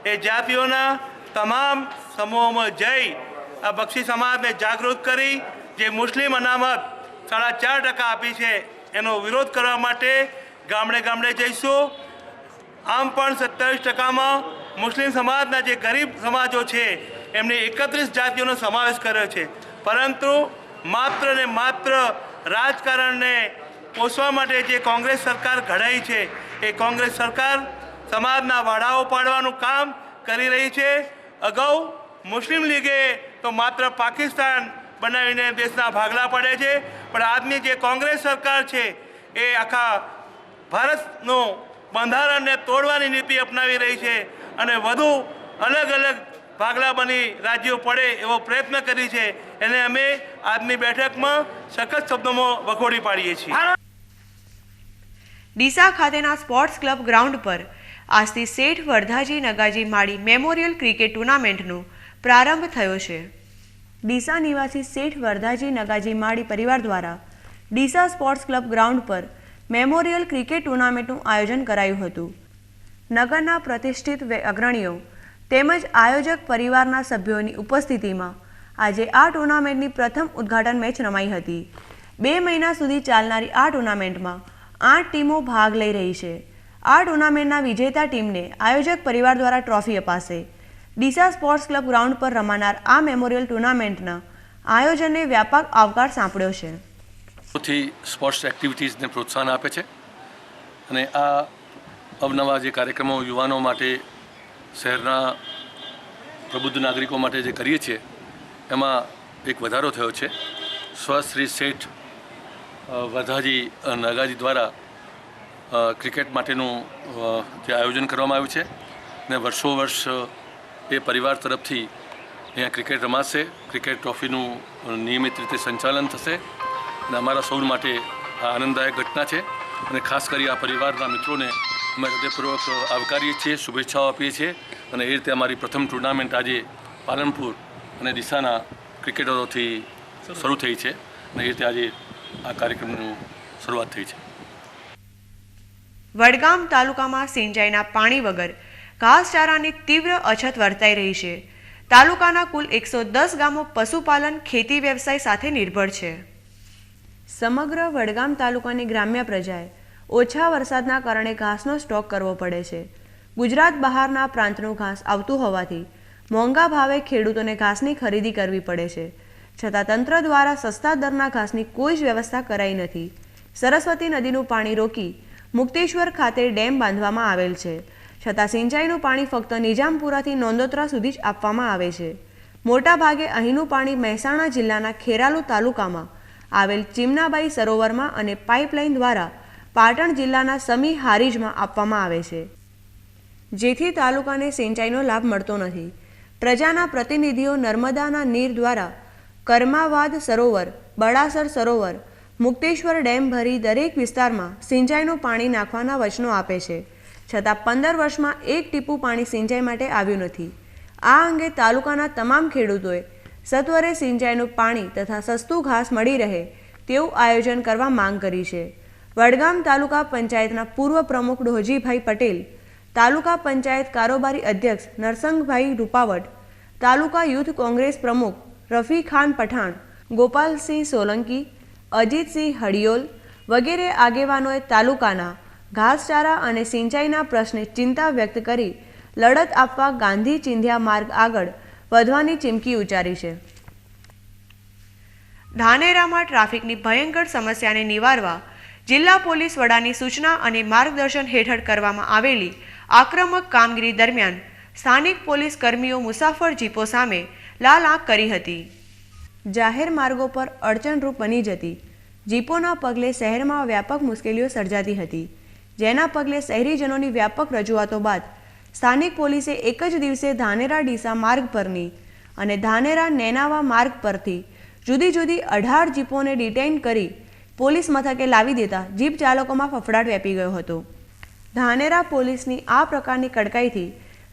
એ જાતિઓના તમામ સમૂહોમાં જઈ આ બક્ષી સમાજને જાગૃત કરી જે મુસ્લિમ અનામત 4.5% આપી છે એનો વિરોધ કરવા માટે ગામડે ગામડે જઈશું. આમ પણ 27%માં મુસ્લિમ સમાજના જે ગરીબ સમાજો છે એમની 31 જાતિઓનો સમાવેશ કર્યો છે, પરંતુ માત્ર ને માત્ર રાજકારણને પોષવા માટે જે કોંગ્રેસ સરકાર ઘડાઈ છે એ કોંગ્રેસ સરકાર સમાજના વાડાઓ પાડવાનું કામ કરી રહી છે. અગાઉ મુસ્લિમ લીગે તો માત્ર પાકિસ્તાન બનાવીને દેશના ભાગલા પડે છે, પણ આજની જે કોંગ્રેસ સરકાર છે એ આખા ભારતનું બંધારણને તોડવાની નીતિ અપનાવી રહી છે અને વધુ અલગ અલગ ભાગલા બની રાજ્યો પડે એવો પ્રયત્ન કરી છે. એને અમે આજની બેઠકમાં સખત શબ્દોમાં વખોડી પાડીએ છીએ. ડીસા ખાતેના સ્પોર્ટ્સ ક્લબ ગ્રાઉન્ડ પર આજથી શેઠ વરધાજી નગાજી માળી મેમોરિયલ ક્રિકેટ ટુર્નામેન્ટનો પ્રારંભ થયો છે. ડીસા નિવાસી શેઠ વરધાજી નગાજી માળી પરિવાર દ્વારા ડીસા સ્પોર્ટ્સ ક્લબ ગ્રાઉન્ડ પર મેમોરિયલ ક્રિકેટ ટુર્નામેન્ટનું આયોજન કરાયું હતું. નગરના પ્રતિષ્ઠિત અગ્રણીઓ તેમજ આયોજક પરિવારના સભ્યોની ઉપસ્થિતિમાં આજે આ ટુર્નામેન્ટની પ્રથમ ઉદ્ઘાટન મેચ રમાઈ હતી. 2 મહિના સુધી ચાલનારી આ ટુર્નામેન્ટમાં 8 ટીમો ભાગ લઈ રહી છે. આ ટુર્નામેન્ટના વિજેતા ટીમને આયોજક પરિવાર દ્વારા ટ્રોફી અપાશે. ડીસા સ્પોર્ટ્સ ક્લબ ગ્રાઉન્ડ પર રમાનાર આ મેમોરિયલ ટુર્નામેન્ટના આયોજનને વ્યાપક આવકાર સાંપડ્યો છે. સ્પોર્ટ્સ એક્ટિવિટીઝને પ્રોત્સાહન આપે છે અને આ અવનવા જે કાર્યક્રમો યુવાનો માટે શહેરના પ્રબુદ્ધ નાગરિકો માટે જે કરીએ છીએ એમાં એક વધારો થયો છે. શ્રી શેઠ વરધાજી નગાજી દ્વારા ક્રિકેટ માટેનું જે આયોજન કરવામાં આવ્યું છે ને વર્ષો વર્ષ એ પરિવાર તરફથી અહીંયા ક્રિકેટ રમાશે. ક્રિકેટ ટ્રોફીનું નિયમિત રીતે સંચાલન થશે અને અમારા સૌ માટે આ આનંદદાયક ઘટના છે અને ખાસ કરી આ પરિવારના મિત્રોને અમે હૃદયપૂર્વક આવકારીએ છીએ, શુભેચ્છાઓ આપીએ છીએ અને એ રીતે અમારી પ્રથમ ટુર્નામેન્ટ આજે પાલનપુર અને ડીસાના ક્રિકેટરોથી શરૂ થઈ છે અને એ રીતે આજે આ કાર્યક્રમની શરૂઆત થઈ છે. વડગામ તાલુકામાં સિંચાઈના પાણી વગર ઘાસચારાની તીવ્ર અછત વર્તાઈ રહી છે. તાલુકાના કુલ 110 ગામો પશુપાલન ખેતી વ્યવસાય સાથે નિર્ભર છે. સમગ્ર વડગામ તાલુકાની ગ્રામ્ય પ્રજાએ ઓછા વરસાદના કારણે ઘાસનો સ્ટોક કરવો પડે છે. ગુજરાત બહારના પ્રાંતનું ઘાસ આવતું હોવાથી મોંઘા ભાવે ખેડૂતોને ઘાસની ખરીદી કરવી પડે છે. છતાં તંત્ર દ્વારા સસ્તા દરના ઘાસની કોઈ જ વ્યવસ્થા કરાઈ નથી. સરસ્વતી નદીનું પાણી રોકી મુક્તેશ્વર ખાતે ડેમ બાંધવામાં આવેલ છે, છતાં સિંચાઈનું પાણી ફક્ત નિજામપુરાથી નોંદોત્રા સુધી જ આપવામાં આવે છે. મોટા ભાગે અહીંનું પાણી મહેસાણા જિલ્લાના ખેરાલુ તાલુકામાં આવેલ ચીમનાબાઈ સરોવરમાં અને પાઇપલાઇન દ્વારા પાટણ જિલ્લાના સમી હારીજમાં આપવામાં આવે છે, જેથી તાલુકાને સિંચાઈનો લાભ મળતો નથી. પ્રજાના પ્રતિનિધિઓ નર્મદાના નીર દ્વારા કર્માવાદ સરોવર, બળાસર સરોવર, મુક્તેશ્વર ડેમ ભરી દરેક વિસ્તારમાં સિંચાઈનું પાણી નાખવાના વચનો આપે છે, છતાં 15 વર્ષમાં એક ટીપું પાણી સિંચાઈ માટે આવ્યું નથી. આ અંગે તાલુકાના તમામ ખેડૂતોએ સત્વરે સિંચાઈનું પાણી તથા સસ્તું ઘાસ મળી રહે તેવું આયોજન કરવા માંગ કરી છે. વડગામ તાલુકા પંચાયતના પૂર્વ પ્રમુખ ડોહજીભાઈ પટેલ, તાલુકા પંચાયત કારોબારી અધ્યક્ષ નરસંગભાઈ રૂપાવટ, તાલુકા યુથ કોંગ્રેસ પ્રમુખ રફી ખાન પઠાણ, ગોપાલસિંહ સોલંકી, અજીતસિંહ હડિયોલ વગેરે આગેવાનોએ તાલુકાના ઘાસચારા અને સિંચાઈના પ્રશ્ને ચિંતા વ્યક્ત કરી લડત આપવા ગાંધી ચિંધ્યા માર્ગ આગળ વધવાની ચીમકી ઉચ્ચારી છે. ધાનેરામાં ટ્રાફિકની ભયંકર સમસ્યાને નિવારવા જિલ્લા પોલીસ વડાની સૂચના અને માર્ગદર્શન હેઠળ કરવામાં આવેલી આક્રમક કામગીરી દરમિયાન સ્થાનિક પોલીસ કર્મીઓ મુસાફર જીપો સામે લાલ આંખ કરી હતી. જાહેર માર્ગો પર અડચણરૂપ બની જતી જીપોના પગલે શહેરમાં વ્યાપક મુશ્કેલીઓ સર્જાતી હતી, જેના પગલે શહેરીજનોની વ્યાપક રજૂઆતો બાદ સ્થાનિક પોલીસે એક જ દિવસે ધાનેરા ડીસા માર્ગ પરની અને ધાનેરા નેનાવા માર્ગ પરથી જુદી જુદી 18 જીપોને ડિટેઇન કરી પોલીસ મથકે લાવી દેતા જીપ ચાલકોમાં ફફડાટ વ્યાપી ગયો હતો. ધાનેરા પોલીસની આ પ્રકારની કડકાઈથી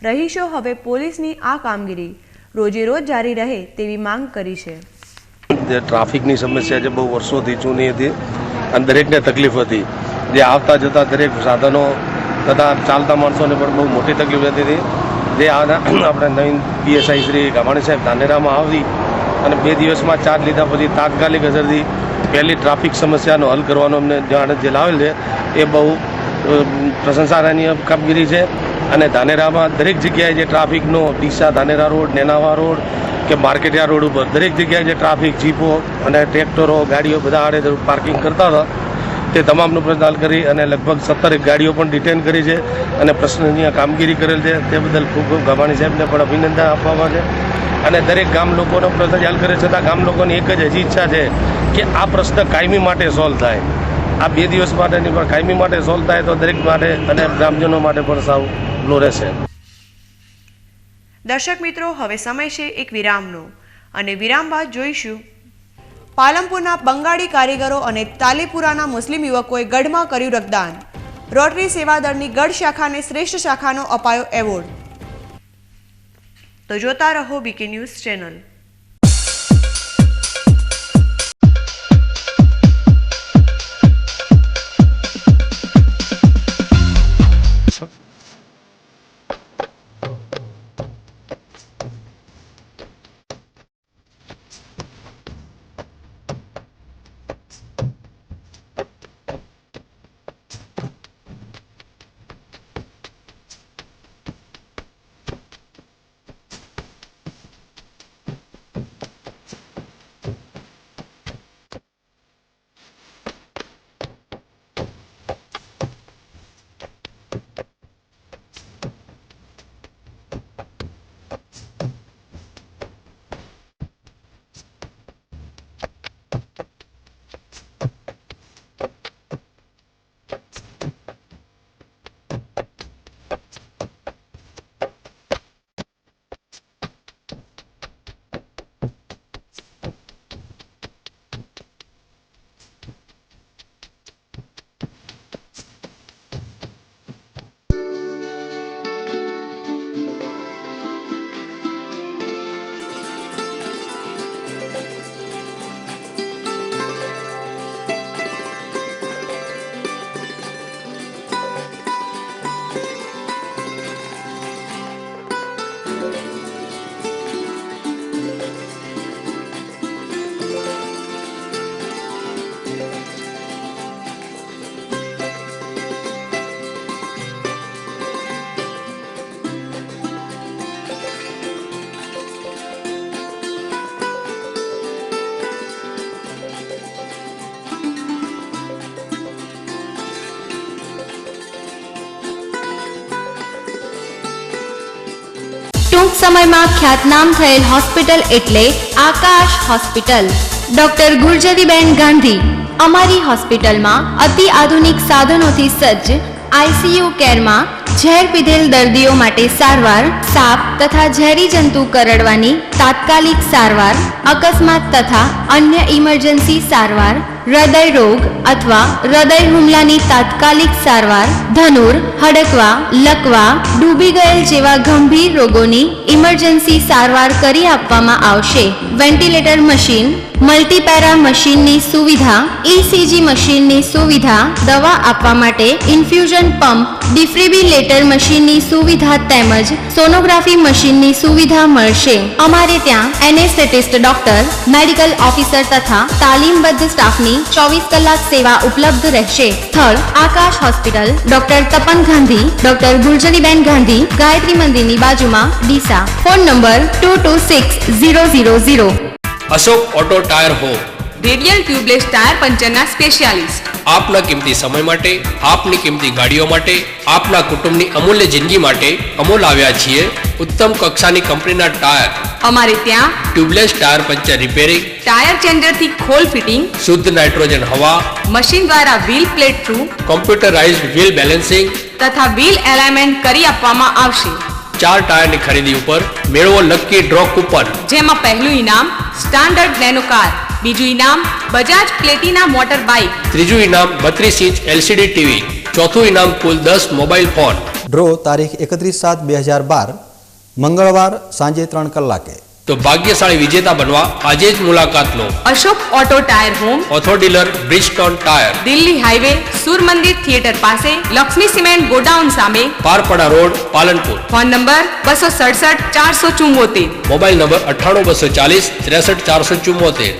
રહીશો હવે પોલીસની આ કામગીરી રોજે રોજ જારી રહે તેવી માંગ કરી છે. ટ્રાફિકની સમસ્યા જે બહુ વર્ષોથી જૂની હતી અને દરેકને તકલીફ હતી, જે આવતા જતા દરેક સાધનો તથા ચાલતા માણસોને પણ બહુ મોટી તકલીફ રહેતી હતી. જે આપણે નવીન પીએસઆઈ શ્રી ગામાણી સાહેબ ધાનેરામાં આવી અને 2 દિવસમાં ચાર્જ લીધા પછી તાત્કાલિક અસરથી પહેલી ટ્રાફિક સમસ્યાનો હલ કરવાનો અમને જે લાવેલ છે એ બહુ પ્રશંસનીય કામગીરી છે. અને ધાનેરામાં દરેક જગ્યાએ જે ટ્રાફિકનો ડીસા ધાનેરા રોડ, નેનાવા રોડ કે માર્કેટયાર્ડ રોડ ઉપર દરેક જગ્યાએ જે ટ્રાફિક જીપો અને ટ્રેક્ટરો ગાડીઓ બધા આડે પાર્કિંગ કરતા હતા તે તમામનો પ્રશ્ન હલ કરી અને લગભગ 17 ગાડીઓ પણ ડિટેન કરી છે અને પ્રશ્નની કામગીરી કરેલ છે. તે બદલ ખૂબ ખૂબ ગામાણી સાહેબને પણ અભિનંદન આપવામાં છે. અને દરેક ગામ લોકોનો પ્રશ્ન હલ કરે છતાં ગામ લોકોની એક જ હજી ઈચ્છા છે કે આ પ્રશ્ન કાયમી માટે સોલ્વ થાય. આ 2 દિવસ માટે નહીં પણ કાયમી માટે સોલ્વ થાય તો દરેક માટે અને ગ્રામજનો માટે પણ સારું રહેશે. દર્શક મિત્રો, હવે સમય છે એક વિરામનો અને વિરામ બાદ જોઈશું પાલનપુરના બંગાળી કારીગરો અને તાલીપુરાના મુસ્લિમ યુવકોએ ગઢમાં કર્યું રક્તદાન. રોટરી સેવાદળની ગઢ શાખાને શ્રેષ્ઠ શાખાનો અપાયો એવોર્ડ. તો જોતા રહો બીકે ન્યૂઝ ચેનલ. ટૂંક સમયમાં ખ્યાતનામ થયેલ હોસ્પિટલ એટલે આકાશ હોસ્પિટલ. ડોક્ટર ગુર્જરીબેન ગાંધી. અમારી હોસ્પિટલમાં અતિ આધુનિક સાધનોથી સજ્જ આઈસીયુ કેરમાં ઝેર પીધેલ દર્દીઓ માટે સારવાર, સાપ તથા ઝેરી જંતુ કરડવાની તાત્કાલિક સારવાર, અકસ્માત તથા અન્ય ઇમરજન્સી સારવાર, હૃદય રોગ અથવા હૃદય હુમલાની તાત્કાલિક સારવાર, ધનુર, હડકવા, લકવા, ડૂબી ગયેલ જેવા ગંભીર રોગોની ઇમરજન્સી સારવાર કરી આપવામાં આવશે. વેન્ટિલેટર મશીન, મલ્ટીપેરા મશીનની સુવિધા, ઇસીજી મશીનની સુવિધા, દવા આપવા માટે ઇન્ફ્યુઝન પંપ, ડિફિબ્રિલેટર મશીનની સુવિધા તેમજ સોનોગ્રાફી મશીનની સુવિધા મળશે. અમારે ત્યાં એનેસ્થેટિસ્ટ ડોક્ટર, મેડિકલ ઓફિસર તથા તાલીમબદ્ધ સ્ટાફની 24 કલાક સેવા ઉપલબ્ધ રહેશે. સ્થળ Akash hospital, doctor Tapan Gandhi, doctor Gurjariben Gandhi, Gayatri મંદિરની બાજુમાં, Deesa. Phone number 226000. Ashok auto tyre home, radial tubeless tyre પંચરના સ્પેશિયાલિસ્ટ. આપના કિંમતી સમય માટે, આપની કિંમતી ગાડીઓ માટે, આપના કુટુંબની અમૂલ્ય જિંદગી માટે અમૂલ આવ્યા છીએ ઉત્તમ કક્ષાની કંપનીના ટાયર અમારે ત્યાં tubeless tyre puncture repairing, tyre ચેન્જરથી ખોલ ફિટિંગ, શુદ્ધ નાઇટ્રોજન હવા, મશીન દ્વારા wheel plate through computerized wheel balancing તથા વ્હીલ એલાઇનમેન્ટ કરી આપવામાં આવશે. 4 ટાયરની ખરીદી ઉપર મેળવો લકી ડ્રો કૂપન, જેમાં પહેલું ઇનામ સ્ટાન્ડર્ડ નેનો કાર, બીજું ઇનામ બજાજ પ્લેટિના મોટર બાઇક, ત્રીજું ઇનામ 32 ઇંચ LCD ટીવી, ચોથું ઇનામ કુલ 10 મોબાઈલ ફોન. ડ્રો તારીખ 31/7/2012 મંગળવાર સાંજે 3 કલાકે. તો ભાગ્યશાળી વિજેતા બનવા આજે જ મુલાકાત લો. અશોક ઓટો ટાયર હોમ, ઓથો dealer Bridgestone tyre, Delhi highway, Sur Mandir theatre પાસે, લક્ષ્મી સિમેન્ટ ગોડાઉન સામે, Parpada road, Palanpur. Phone number 267 474, mobile number 98 240 63 474.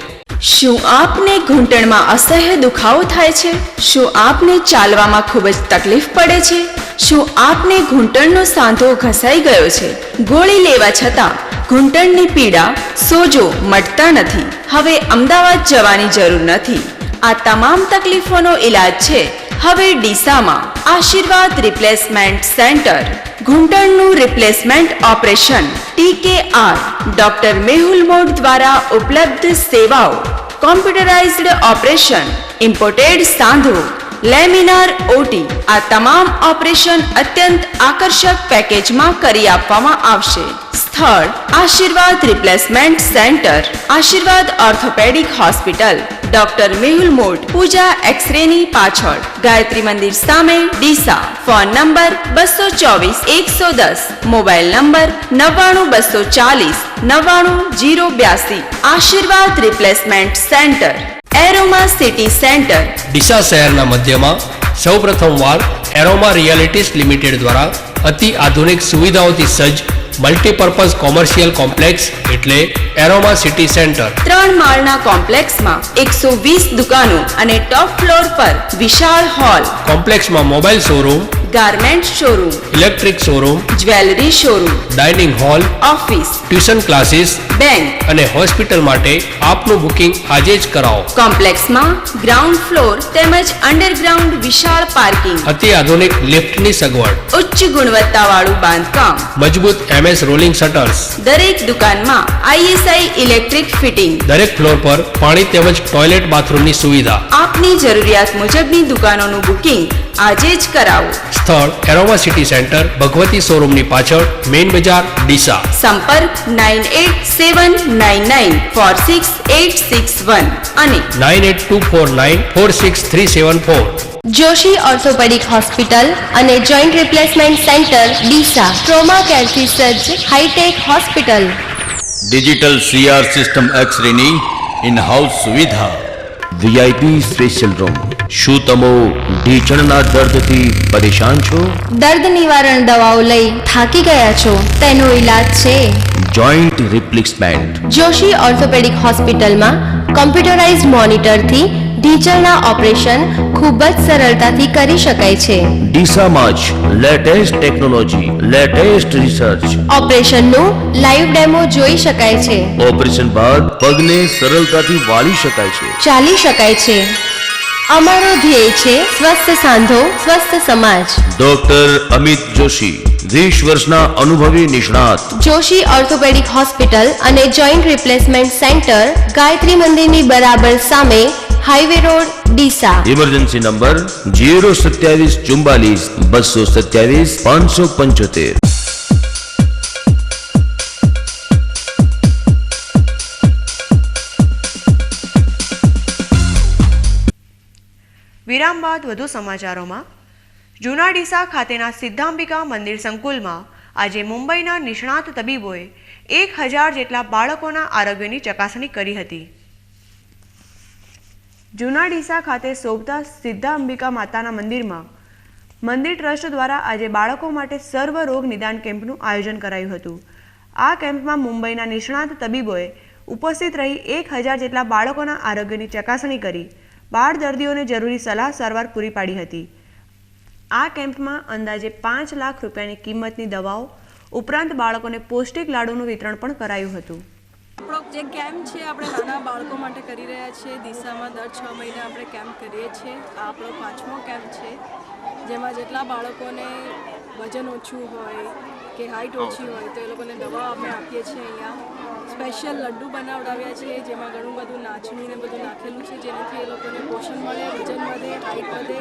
શું આપને ઘૂંટણમાં અસહ્ય દુખાવો થાય છે? શું આપને ચાલવામાં ખૂબ જ તકલીફ પડે છે? શું આપને ઘૂંટણનો સાંધો ઘસાઈ ગયો છે? ગોળી લેવા છતાં ઘૂંટણની પીડા, સોજો મટતા નથી. હવે અમદાવાદ જવાની જરૂર નથી. આ તમામ તકલીફોનો ઈલાજ છે હવે ડીસામાં. Ashirwad replacement centre. ઘૂંટણનું replacement operation TKR doctor Mehul Mod દ્વારા ઉપલબ્ધ સેવાઓ. કોમ્પ્યુટરાઇઝ્ડ ઓપરેશન, ઇમ્પોર્ટેડ સાંધો, લેમિનાર OT. આ તમામ ઓપરેશન અત્યંત આકર્ષક પેકેજમાં કરી આપવામાં આવશે. સ્થળ Ashirwad replacement centre, Ashirwad orthopedic hospital, doctor Mehul Mod, Pooja એક્સરેની પાછળ, ગાયત્રી મંદિર સામે, Deesa. Phone number 224 110, mobile number 99 240 99 082. Ashirwad replacement centre, aroma city centre. Deesa શહેરના મધ્યમાં સૌપ્રથમવાર એરોમા રિયાલિટીઝ લિમિટેડ દ્વારા અતિ આધુનિક સુવિધાઓથી સજ્જ મલ્ટીપર્પઝ કોમર્શિયલ કોમ્પ્લેક્સ એટલે એરોમા સિટી સેન્ટર. 3 માળના કોમ્પ્લેક્સમાં 120 દુકાનો અને ટોપ ફ્લોર પર વિશાળ હોલ. કોમ્પ્લેક્સમાં mobile showroom, garment showroom, electric showroom, jewellery showroom, dining hall, office, tuition classes, bank અને હોસ્પિટલ માટે આપનું બુકિંગ આજે જ કરાવો. કોમ્પ્લેક્સમાં ગ્રાઉન્ડ ફ્લોર તેમજ અંડરગ્રાઉન્ડ વિશાળ પાર્કિંગ, અતિ આધુનિક લિફ્ટની સગવડ, ઉચ્ચ ગુણવત્તાવાળું બાંધકામ, મજબૂત MS રોલિંગ શટર્સ, દરેક દુકાનમાં ISI ઇલેક્ટ્રિક ફિટિંગ, દરેક ફ્લોર પર પાણી તેમજ ટોયલેટ બાથરૂમની સુવિધા. આપની જરૂરિયાત મુજબની દુકાનોનું બુકિંગ આજે જ કરાવો. સ્થળ એરોમા સિટી સેન્ટર, ભગવતી શોરૂમની પાછળ, મેઇન બજાર, ડીસા. સંપર્ક 9879946861 અને 9824946374. જોશી ઓર્થોપેડિક હોસ્પિટલ અને joint replacement centre Deesa. Trauma કેરથી સજ્જ hitech hospital. Digital CR system એક્સરેની ઇન હાઉસ સુવિધા. VIP special room. શું તમે ઢીંચણના દર્દથી પરેશાન છો? દર્દ નિવારણ દવાઓ લઈ થાકી ગયા છો? તેનો ઈલાજ છે જોઈન્ટ રિપ્લેસમેન્ટ. જોશી ઓર્થોપેડિક હોસ્પિટલમાં કોમ્પ્યુટરાઇઝ્ડ મોનિટરથી ઢીંચણના ઓપરેશન ખૂબ જ સરળતાથી કરી શકાય છે. ડીસામાં જ લેટેસ્ટ ટેકનોલોજી, લેટેસ્ટ રિસર્ચ. ઓપરેશનનું લાઈવ ડેમો જોઈ શકાય છે. ઓપરેશન બાદ પગને સરળતાથી વાળી શકાય છે, ચાલી શકાય છે. અમારો ધ્યેય છે સ્વસ્થ સાંધો, સ્વસ્થ સમાજ. ડોક્ટર અમિત જોશી 20 વર્ષના અનુભવી નિષ્ણાત. જોશી ઓર્થોપેડિક હોસ્પિટલ અને જોઈન્ટ રિપ્લેસમેન્ટ સેન્ટર, ગાયત્રી મંદિરની બરાબર સામે, highway road, Deesa. Emergency number 027 44 227 575. વિરામ બાદ વધુ સમાચારોમાં. જૂના ડીસા ખાતેના સિદ્ધાંબિકા મંદિર સંકુલમાં આજે મુંબઈના નિષ્ણાત તબીબોએ 1000 જેટલા બાળકોના આરોગ્યની ચકાસણી કરી હતી. જૂના ડીસા ખાતે શોભતા સિદ્ધાંબિકા માતાના મંદિરમાં મંદિર ટ્રસ્ટ દ્વારા આજે બાળકો માટે સર્વ રોગ નિદાન કેમ્પનું આયોજન કરાયું હતું. આ કેમ્પમાં મુંબઈના નિષ્ણાત તબીબોએ ઉપસ્થિત રહી 1000 જેટલા બાળકોના આરોગ્યની ચકાસણી કરી બાળ દર્દીઓને જરૂરી સલાહ સારવાર પૂરી પાડી હતી. આ કેમ્પમાં અંદાજે 5 લાખ રૂપિયાની કિંમતની દવાઓ ઉપરાંત બાળકોને પૌષ્ટિક લાડુનું વિતરણ પણ કરાયું હતું. આપણો જે કેમ્પ છે આપણે નાના બાળકો માટે કરી રહ્યા છીએ. ડીસામાં દર 6 મહિને આપણે કેમ્પ કરીએ છીએ. આ આપણો 5મો કેમ્પ છે જેમાં જેટલા બાળકોને વજન ઓછું હોય કે હાઇટ ઓછી હોય તો એ લોકોને દવા અમે આપીએ છીએ અહીંયા. સ્પેશિયલ લડ્ડુ બનાવડાવ્યા છીએ જેમાં ઘણું બધું નાચણી ને બધું નાખેલું છે જેનાથી એ લોકોને પોષણ મળે, વજન વધે, હાઇટ વધે,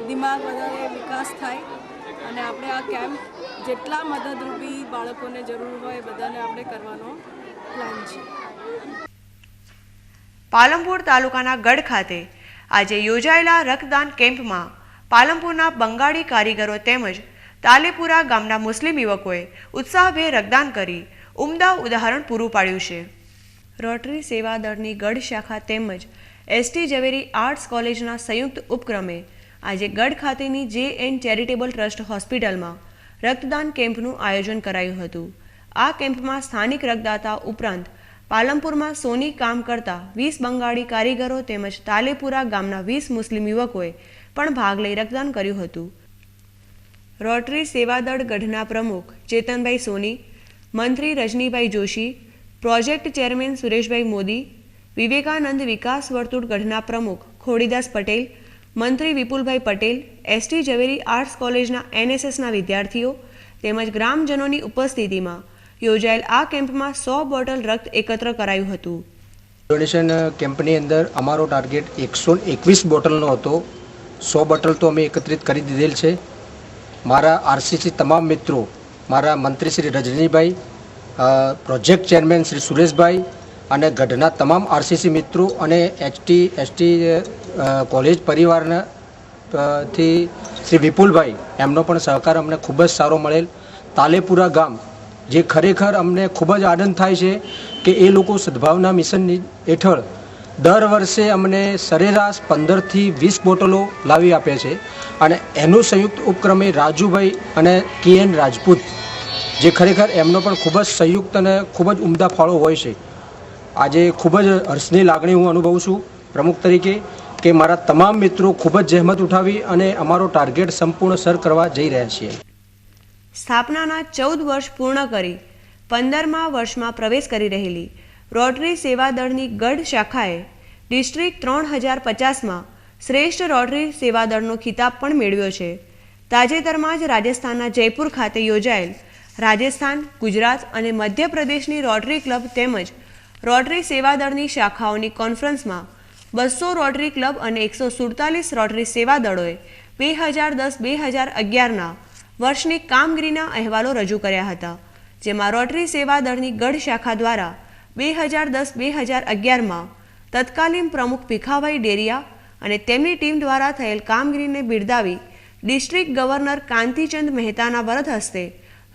દિમાગ વધારે વિકાસ થાય. અને આપણે આ કેમ્પ જેટલા મદદરૂપી બાળકોને જરૂર હોય બધાને આપણે કરવાનો પ્લાન છે. પાલનપુર તાલુકાના ગઢ ખાતે આજે યોજાયેલા રક્તદાન કેમ્પમાં પાલનપુરના બંગાળી કારીગરો તેમજ તાલેપુરા ગામના મુસ્લિમ યુવકોએ ઉત્સાહભેર રક્તદાન કરી ઉમદા ઉદાહરણ પૂરું પાડ્યું છે. રોટરી સેવા દળની ગઢ શાખા તેમજ એસટી ઝવેરી આર્ટ્સ કોલેજના સંયુક્ત ઉપક્રમે આજે ગઢ ખાતેની જે.એન. ચેરિટેબલ ટ્રસ્ટ હોસ્પિટલમાં રક્તદાન કેમ્પનું આયોજન કરાયું હતું. આ કેમ્પમાં સ્થાનિક રક્તદાતા ઉપરાંત પાલનપુરમાં સોની કામ કરતા 20 બંગાળી કારીગરો તેમજ તાલેપુરા ગામના 20 મુસ્લિમ યુવકોએ પણ ભાગ લઈ રક્તદાન કર્યું હતું. રોટરી સેવાદળ ગઢના પ્રમુખ ચેતનભાઈ સોની, મંત્રી રજનીભાઈ જોશી, પ્રોજેક્ટ ચેરમેન સુરેશભાઈ મોદી, વિવેકાનંદ વિકાસ વર્તુળ ગઢના પ્રમુખ ખોડીદાસ પટેલ, મંત્રી વિપુલભાઈ પટેલ, એસટી ઝવેરી આર્ટ્સ કોલેજના NSSના વિદ્યાર્થીઓ તેમજ ગ્રામજનોની ઉપસ્થિતિમાં યોજાયેલ આ કેમ્પમાં 100 બોટલ રક્ત એકત્ર કરાયું હતું. ડોનેશન કેમ્પની અંદર અમારો ટાર્ગેટ 121 બોટલનો હતો. 100 બોટલ તો અમે એકત્રિત કરી દીધેલ છે. મારા RCC તમામ મિત્રો, મારા મંત્રી શ્રી રજનીભાઈ, પ્રોજેક્ટ ચેરમેન શ્રી સુરેશભાઈ અને ગઢના તમામ RCC મિત્રો અને એસટી કોલેજ પરિવારના થી શ્રી વિપુલભાઈ, એમનો પણ સહકાર અમને ખૂબ જ સારો મળેલ. તાલેપુરા ગામ જે ખરેખર અમને ખૂબ જ આનંદ થાય છે કે એ લોકો સદભાવના મિશન હેઠળ દર વર્ષે અમને સરેરાશ 15થી 20 બોટલો લાવી આપે છે. અને એનું સંયુક્ત ઉપક્રમે રાજુભાઈ અને KN રાજપૂત, જે ખરેખર એમનો પણ ખૂબ જ સંયુક્ત અને ખૂબ જ ઉમદા ફાળો હોય છે. આજે ખૂબ જ હર્ષની લાગણી હું અનુભવું છું પ્રમુખ તરીકે કે મારા તમામ મિત્રો ખૂબ જ જહેમત ઉઠાવી અને અમારો ટાર્ગેટ સંપૂર્ણ સર કરવા જઈ રહ્યા છીએ. સ્થાપનાના 14 વર્ષ પૂર્ણ કરી 15મા વર્ષમાં પ્રવેશ કરી રહેલી રોટરી સેવાદળની ગઢ શાખાએ ડિસ્ટ્રિક્ટ 3050માં શ્રેષ્ઠ રોટરી સેવાદળનો ખિતાબ પણ મેળવ્યો છે. તાજેતરમાં જ રાજસ્થાનના જયપુર ખાતે યોજાયેલ રાજસ્થાન, ગુજરાત અને મધ્યપ્રદેશની રોટરી ક્લબ તેમજ રોટરી સેવાદળની શાખાઓની કોન્ફરન્સમાં 200 રોટરી ક્લબ અને 147 રોટરી સેવાદળોએ 2010-2011ના વર્ષની કામગીરીના અહેવાલો રજૂ કર્યા હતા, જેમાં રોટરી સેવાદળની ગઢ શાખા દ્વારા 2010-2011માં તત્કાલીન પ્રમુખ ભીખાભાઈ ડેરિયા અને તેમની ટીમ દ્વારા થયેલ કામગીરીને બિરદાવી ડિસ્ટ્રિક્ટ ગવર્નર કાંતિચંદ મહેતાના વરદ હસ્તે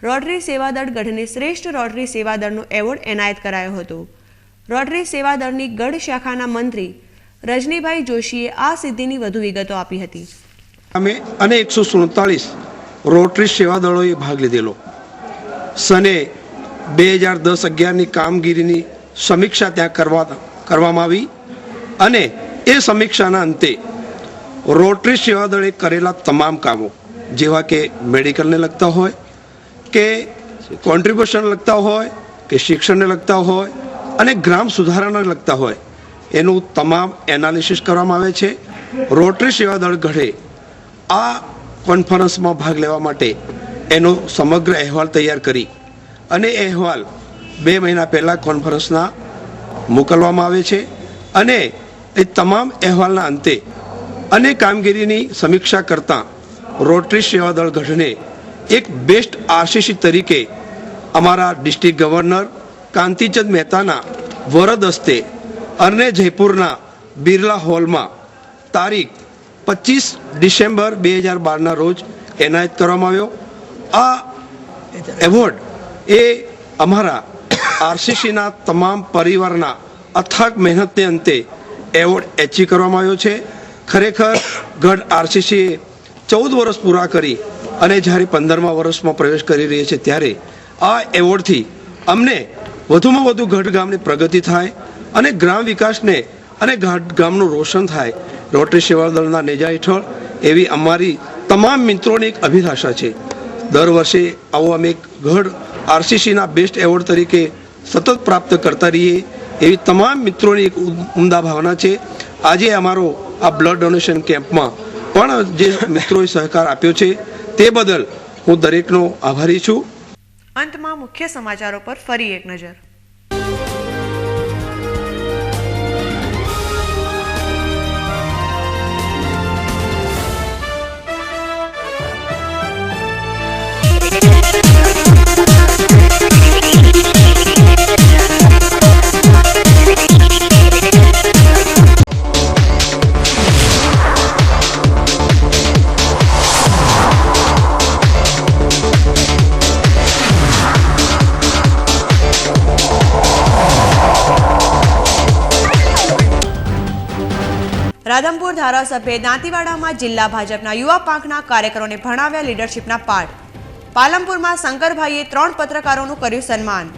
રોટરી સેવાદળ ગઢને શ્રેષ્ઠ રોટરી સેવાદળનો એવોર્ડ એનાયત કરાયો હતો. રોટરી સેવાદળની ગઢ શાખાના મંત્રી રજનીભાઈ જોશીએ આ સિદ્ધિની વધુ વિગતો આપી હતી. અમે અને 147 રોટરી સેવાદળોએ ભાગ લીધેલો. સને 2010-11ની કામગીરીની સમીક્ષા ત્યાં કરવામાં આવી અને એ સમીક્ષાના અંતે રોટરી સેવાદળે કરેલા તમામ કામો, જેવા કે મેડિકલને લગતા હોય કે કોન્ટ્રીબ્યુશન લગતા હોય કે શિક્ષણને લગતા હોય અને ગ્રામ સુધારાને લગતા હોય, એનું તમામ એનાલિસિસ કરવામાં આવે છે. રોટરી સેવાદળ ગઢે આ કોન્ફરન્સમાં ભાગ લેવા માટે એનો સમગ્ર અહેવાલ તૈયાર કરી અને એ અહેવાલ 2 મહિના પહેલાં કોન્ફરન્સના મોકલવામાં આવે છે અને એ તમામ અહેવાલના અંતે અને કામગીરીની સમીક્ષા કરતાં રોટરી સેવાદળ ગઢને એક બેસ્ટ RCC તરીકે અમારા ડિસ્ટ્રિક્ટ ગવર્નર કાંતિચંદ મહેતાના વરદ હસ્તે અને જયપુરના બિરલા હોલમાં તારીખ 25 ડિસેમ્બર 2012ના રોજ એનાયત કરવામાં આવ્યો. આ એવોર્ડ એ અમારા RCCના તમામ પરિવારના અથાગ મહેનતને અંતે એવોર્ડ એચીવ કરવામાં આવ્યો છે. ખરેખર ગઢ RCCએ 14 વર્ષ પૂરા કરી અને જ્યારે 15મા વર્ષમાં પ્રવેશ કરી રહી છે ત્યારે આ એવોર્ડથી અમને વધુમાં વધુ ગઢ ગામની પ્રગતિ થાય અને ગ્રામ વિકાસને અને ગામનું રોશન થાય રોટરી સેવાદળના નેજા હેઠળ એવી અમારી તમામ મિત્રોની એક અભિલાષા છે. દર વર્ષે આવો અમે ગઢ RCCના બેસ્ટ એવોર્ડ તરીકે સતત પ્રાપ્ત કરતા રહીએ એવી તમામ મિત્રોની એક ઉમદા ભાવના છે. આજે અમારો આ બ્લડ ડોનેશન કેમ્પમાં પણ જે મિત્રોએ સહકાર આપ્યો છે તે બદલ હું દરેકનો આભારી છું. અંતમાં મુખ્ય સમાચારો પર ફરી એક નજર. રાધનપુર ધારાસભ્યે દાંતીવાડામાં જિલ્લા ભાજપના યુવા પાંખના કાર્યકરોને ભણાવ્યા લીડરશીપના પાઠ. પાલનપુરમાં શંકરભાઈએ 3 પત્રકારોનું કર્યું સન્માન.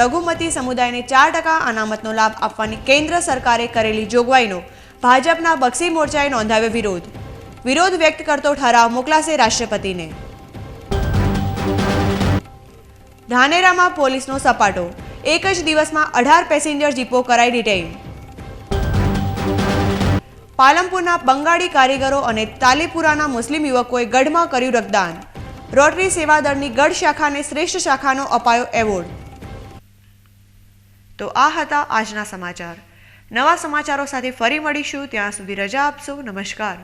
લઘુમતી સમુદાયને 4% અનામતનો લાભ આપવાની કેન્દ્ર સરકારે કરેલી જોગવાઈનો ભાજપના બક્ષી મોરચાએ નોંધાવ્યો વિરોધ. વિરોધ વ્યક્ત કરતો ઠરાવ મોકલાશે રાષ્ટ્રપતિને. ધાનેરામાં પોલીસનો સપાટો. એક જ દિવસમાં 18 પેસેન્જર જીપો કરાઈ ડિટેઇન. પાલનપુરના બંગાળી કારીગરો અને તાલીપુરાના મુસ્લિમ યુવકોએ ગઢમાં કર્યું રક્તદાન. રોટરી સેવાદળની ગઢ શાખાને શ્રેષ્ઠ શાખાનો અપાયો એવોર્ડ. તો આ હતા આજના સમાચાર. નવા સમાચારો સાથે ફરી મળીશું. ત્યાં સુધી રજા આપશો. નમસ્કાર.